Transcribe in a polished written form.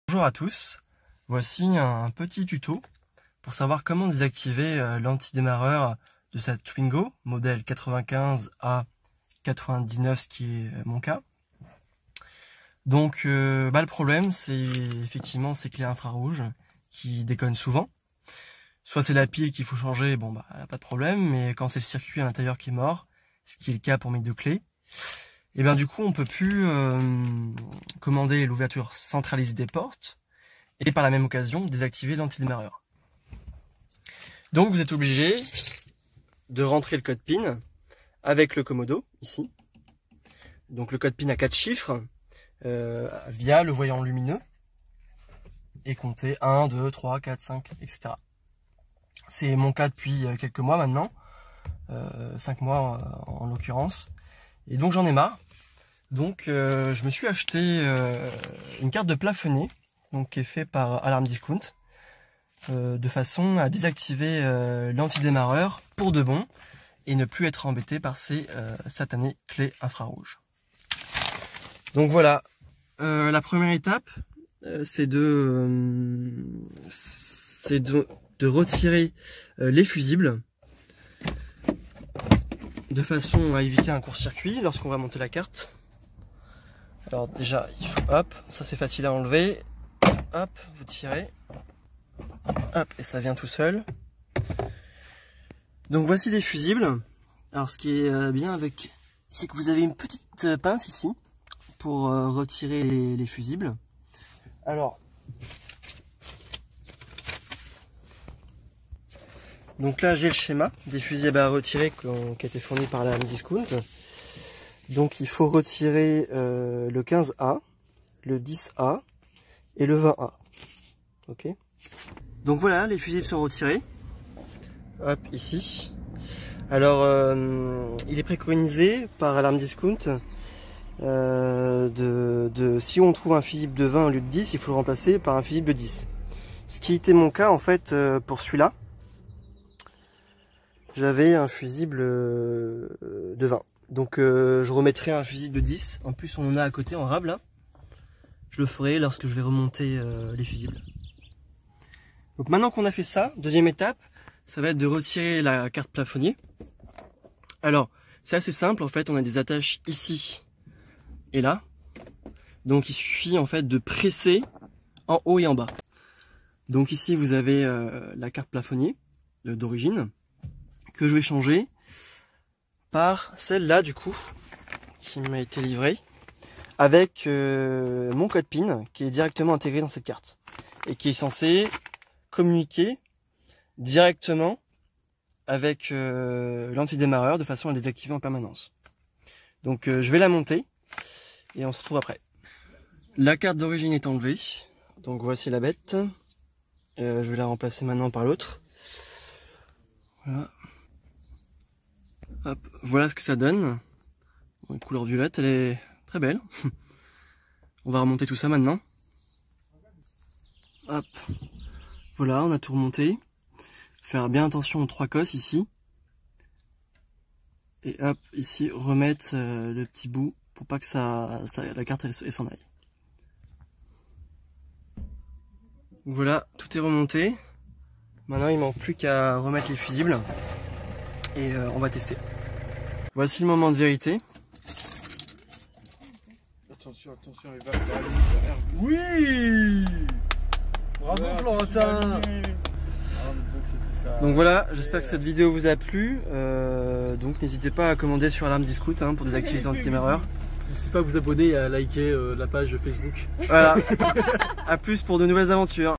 Bonjour à tous, voici un petit tuto pour savoir comment désactiver l'antidémarreur de cette Twingo modèle 95A99, ce qui est mon cas. Donc le problème c'est effectivement ces clés infrarouges qui déconnent souvent. Soit c'est la pile qu'il faut changer, pas de problème, mais quand c'est le circuit à l'intérieur qui est mort, ce qui est le cas pour mes deux clés, et bien du coup on peut plus commander l'ouverture centralisée des portes et par la même occasion désactiver l'antidémarreur. Donc vous êtes obligé de rentrer le code PIN avec le Commodo ici. Donc le code PIN à 4 chiffres via le voyant lumineux et compter 1, 2, 3, 4, 5, etc. C'est mon cas depuis quelques mois maintenant, 5 mois en l'occurrence. Et donc j'en ai marre. Donc je me suis acheté une carte de plafonnier donc, qui est faite par Alarm Discount de façon à désactiver l'antidémarreur pour de bon et ne plus être embêté par ces satanées clés infrarouges. Donc voilà, la première étape c'est de retirer les fusibles de façon à éviter un court-circuit lorsqu'on va monter la carte. Alors déjà, il faut, hop, ça c'est facile à enlever, hop, vous tirez, hop, et ça vient tout seul. Donc voici les fusibles. Alors ce qui est bien avec, c'est que vous avez une petite pince ici pour retirer les fusibles. Alors, donc là j'ai le schéma des fusibles à retirer qui a été fourni par la Discount. Donc il faut retirer le 15A, le 10A et le 20A. Ok. Donc voilà, les fusibles sont retirés. Hop, ici. Alors il est préconisé par Alarm Discount si on trouve un fusible de 20 au lieu de 10, il faut le remplacer par un fusible de 10. Ce qui était mon cas en fait pour celui-là. J'avais un fusible de 20. Donc je remettrai un fusible de 10. En plus on en a à côté en rab là. Je le ferai lorsque je vais remonter les fusibles. Donc maintenant qu'on a fait ça, deuxième étape, ça va être de retirer la carte plafonnier. Alors c'est assez simple en fait, on a des attaches ici et là. Donc il suffit en fait de presser en haut et en bas. Donc ici vous avez la carte plafonnier d'origine que je vais changer par celle-là du coup qui m'a été livrée avec mon code PIN qui est directement intégré dans cette carte et qui est censé communiquer directement avec l'antidémarreur de façon à le désactiver en permanence. Donc je vais la monter et on se retrouve après. La carte d'origine est enlevée, donc voici la bête. Je vais la remplacer maintenant par l'autre. Voilà. Hop, voilà ce que ça donne. Bon, une couleur violette, elle est très belle. On va remonter tout ça maintenant. Hop, voilà, on a tout remonté. Faire bien attention aux 3 cosses ici. Et hop, ici, remettre le petit bout pour pas que la carte elle s'en aille. Donc voilà, tout est remonté. Maintenant, il manque plus qu'à remettre les fusibles. Et on va tester. Voici le moment de vérité. Attention, attention, il va faire. Oui! Bravo Florentin! Donc voilà, j'espère que cette vidéo vous a plu. Donc n'hésitez pas à commander sur Alarm Discount pour désactiver l'antidémarreur. N'hésitez pas à vous abonner et à liker la page Facebook. Voilà. À plus pour de nouvelles aventures.